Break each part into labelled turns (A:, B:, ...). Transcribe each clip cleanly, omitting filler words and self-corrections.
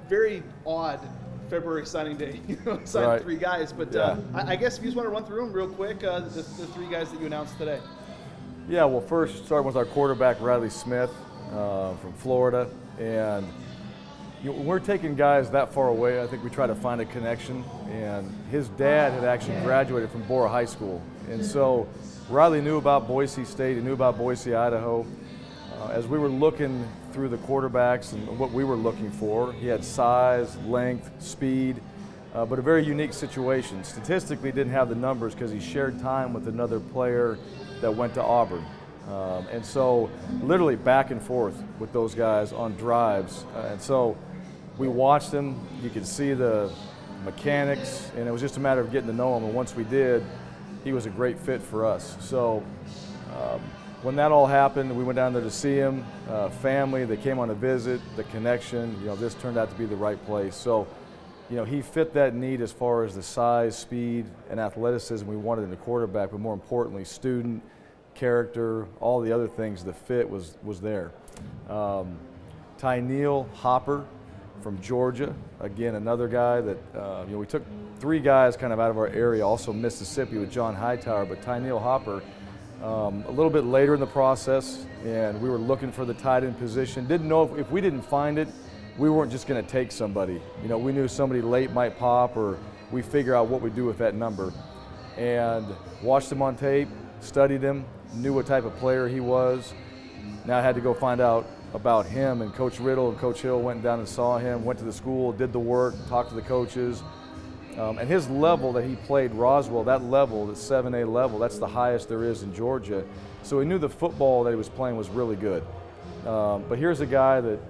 A: very odd February signing day. Signed
B: Right.
A: 3 guys, but I guess if you just want to run through them real quick, the 3 guys that you announced today.
B: Yeah, well, first starting with our quarterback, Riley Smith from Florida. And when we're taking guys that far away, I think we try to find a connection. And his dad had actually graduated from Bora High School. And so Riley knew about Boise State, he knew about Boise, Idaho. As we were looking through the quarterbacks and what we were looking for, he had size, length, speed, but a very unique situation. Statistically, didn't have the numbers because he shared time with another player that went to Auburn. And so literally back and forth with those guys on drives. And so we watched him, you could see the mechanics, and it was just a matter of getting to know him. And once we did, he was a great fit for us. So when that all happened, we went down there to see him, family, they came on a visit, the connection, this turned out to be the right place. So, he fit that need as far as the size, speed, and athleticism we wanted in the quarterback, but more importantly, student, character, all the other things, the fit was there. Tyneal Hopper from Georgia, again, another guy that, we took 3 guys kind of out of our area, also Mississippi with John Hightower, but Tyneal Hopper, a little bit later in the process, and we were looking for the tight end position. Didn't know if we didn't find it, we weren't just going to take somebody. We knew somebody late might pop, or we figure out what we do with that number. And watched him on tape, studied him, knew what type of player he was. Now I had to go find out about him, and Coach Riddle and Coach Hill went down and saw him, went to the school, did the work, talked to the coaches. And his level that he played, Roswell, that level, the 7A level, that's the highest there is in Georgia. So he knew the football that he was playing was really good. But here's a guy that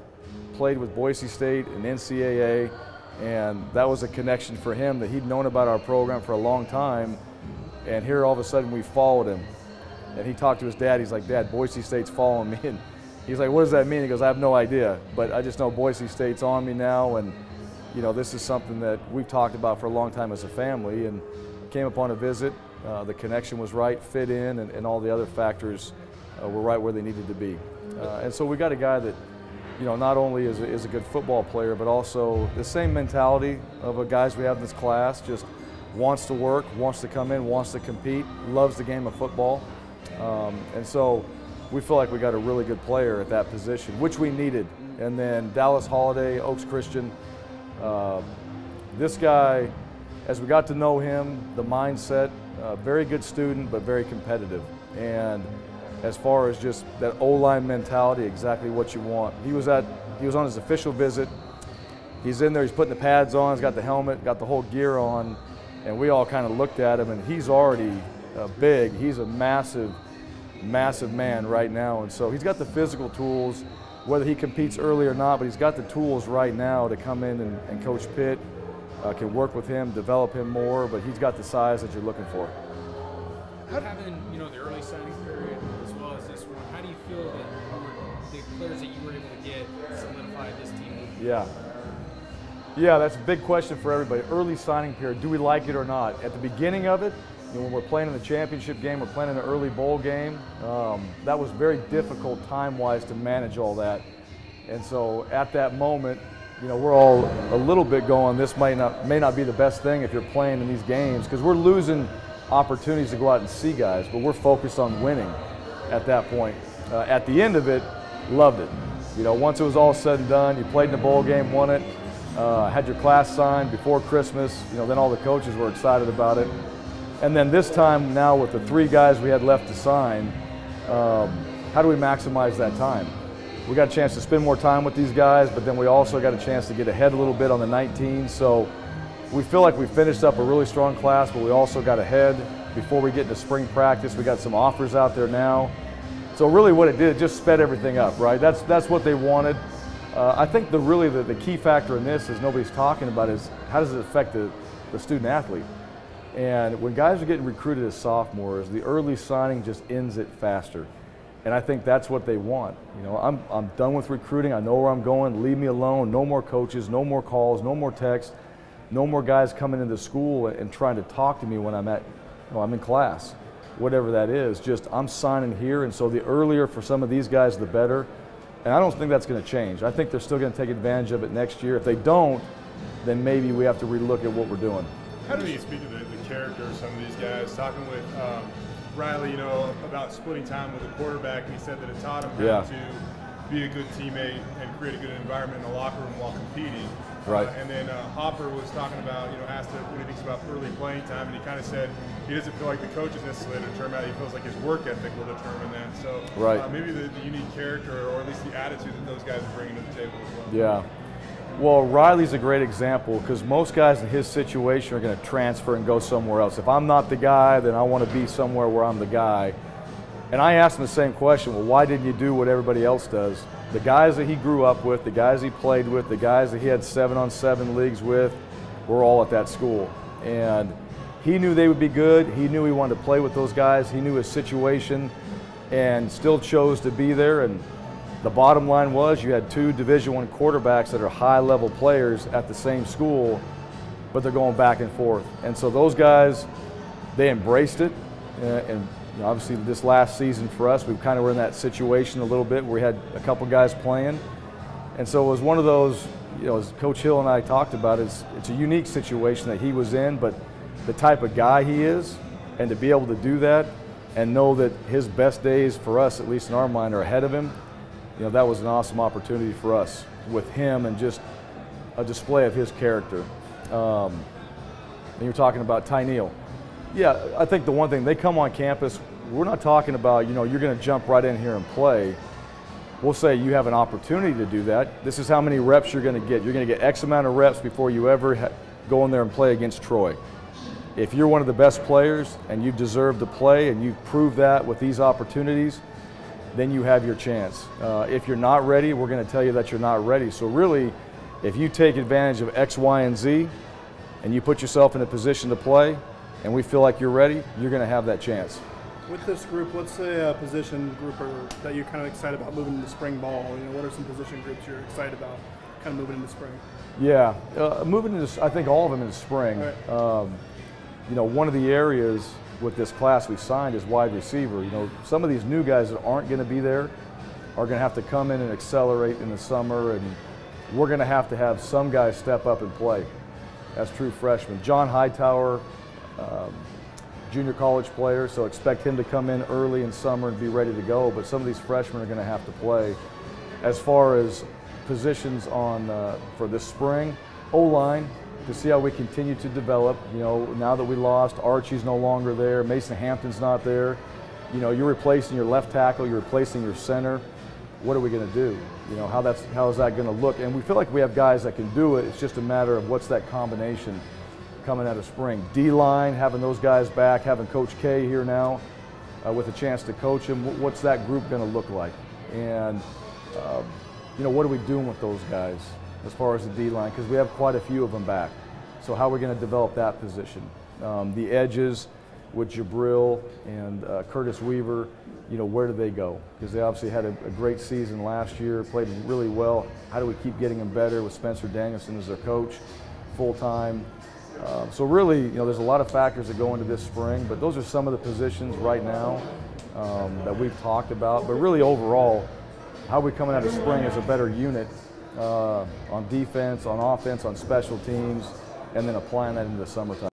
B: played with Boise State and NCAA, and that was a connection for him that he'd known about our program for a long time. And here all of a sudden we followed him. And he talked to his dad, he's like, "Dad, Boise State's following me." And he's like, "What does that mean?" He goes, "I have no idea, but I just know Boise State's on me now, and this is something that we've talked about for a long time as a family." And came upon a visit, the connection was right, fit in, and all the other factors were right where they needed to be. And so we got a guy that, not only is a good football player, but also the same mentality of the guys we have in this class, just wants to work, wants to come in, wants to compete, loves the game of football. And so we feel like we got a really good player at that position, which we needed. And then Dallas Holiday, Oaks Christian. This guy, as we got to know him, the mindset, very good student, but very competitive. And as far as just that O-line mentality, exactly what you want. He was on his official visit. He's in there, he's putting the pads on, he's got the helmet, got the whole gear on, and we all kind of looked at him, and he's already big. He's a massive, massive man right now. And so he's got the physical tools, whether he competes early or not, but he's got the tools right now to come in and Coach Pitt can work with him, develop him more, but he's got the size that you're looking for.
C: Having, the early signing period as well as this one, how do you feel that the players that you were able to get solidified this team?
B: Yeah, that's a big question for everybody. Early signing period, do we like it or not? At the beginning of it, when we're playing in the championship game, we're playing in an early bowl game, that was very difficult time-wise to manage all that. And so at that moment, we're all a little bit going, this may not be the best thing if you're playing in these games, because we're losing opportunities to go out and see guys, but we're focused on winning at that point. At the end of it, loved it. Once it was all said and done, you played in the bowl game, won it, had your class signed before Christmas, then all the coaches were excited about it. And then this time now with the 3 guys we had left to sign, how do we maximize that time? We got a chance to spend more time with these guys, but then we also got a chance to get ahead a little bit on the 19. So we feel like we finished up a really strong class, but we also got ahead before we get into spring practice. We got some offers out there now. So really what it did, it just sped everything up, right? That's what they wanted. I think the key factor in this is nobody's talking about is how does it affect the student athlete? And when guys are getting recruited as sophomores, the early signing just ends it faster. And I think that's what they want. I'm done with recruiting. I know where I'm going. Leave me alone. No more coaches, no more calls, no more texts, no more guys coming into school and trying to talk to me when I'm in class, whatever that is. Just I'm signing here, and so the earlier for some of these guys, the better. And I don't think that's going to change. I think they're still going to take advantage of it next year. If they don't, then maybe we have to relook at what we're doing.
D: How do you speak to the character of some of these guys? Talking with Riley, about splitting time with the quarterback, and he said that it taught him how to be a good teammate and create a good environment in the locker room while competing.
B: Right.
D: And then Hopper was talking about, asked him what he thinks about early playing time, and he kind of said he doesn't feel like the coaches necessarily determine that. He feels like his work ethic will determine that. So maybe the unique character, or at least the attitude that those guys are bringing to the table as well.
B: Yeah. Well, Riley's a great example because most guys in his situation are going to transfer and go somewhere else. If I'm not the guy, then I want to be somewhere where I'm the guy. And I asked him the same question, well, why didn't you do what everybody else does? The guys that he grew up with, the guys he played with, the guys that he had 7-on-7 leagues with, were all at that school. And he knew they would be good. He knew he wanted to play with those guys. He knew his situation and still chose to be there. And the bottom line was you had 2 Division I quarterbacks that are high-level players at the same school, but they're going back and forth. And so those guys, they embraced it. And obviously this last season for us, we kind of were in that situation a little bit where we had a couple guys playing. And so it was one of those, as Coach Hill and I talked about, it's a unique situation that he was in, but the type of guy he is, and to be able to do that and know that his best days for us, at least in our mind, are ahead of him, that was an awesome opportunity for us with him and just a display of his character. And you're talking about Ty Neal. Yeah, I think the one thing, they come on campus, we're not talking about, you're going to jump right in here and play. We'll say you have an opportunity to do that. This is how many reps you're going to get. You're going to get X amount of reps before you ever go in there and play against Troy. If you're one of the best players and you deserve to play and you've proved that with these opportunities, then you have your chance. If you're not ready, we're going to tell you that you're not ready. So really, if you take advantage of X, Y, and Z, and you put yourself in a position to play, and we feel like you're ready, you're going to have that chance.
E: With this group, what's a position group that you're kind of excited about moving into spring ball? What are some position groups you're excited about kind of moving into spring?
B: Yeah, moving into, I think all of them into spring. Right. One of the areas with this class we signed is wide receiver. Some of these new guys that aren't going to be there are going to have to come in and accelerate in the summer, and we're going to have some guys step up and play as true freshmen. John Hightower, junior college player, so expect him to come in early in summer and be ready to go, but some of these freshmen are going to have to play. As far as positions for this spring, O-line, to see how we continue to develop. Now that we lost, Archie's no longer there, Mason Hampton's not there. You're replacing your left tackle, you're replacing your center. What are we going to do? How is that going to look? And we feel like we have guys that can do it. It's just a matter of what's that combination coming out of spring. D-line, having those guys back, having Coach K here now with a chance to coach him. What's that group going to look like? And what are we doing with those guys as far as the D-line? Because we have quite a few of them back. So how are we going to develop that position? The edges with Jabril and Curtis Weaver, where do they go? Because they obviously had a great season last year, played really well. How do we keep getting them better with Spencer Danielson as their coach full-time? So really, there's a lot of factors that go into this spring, but those are some of the positions right now that we've talked about. But really overall, how are we coming out of spring as a better unit on defense, on offense, on special teams, and then applying that into the summertime.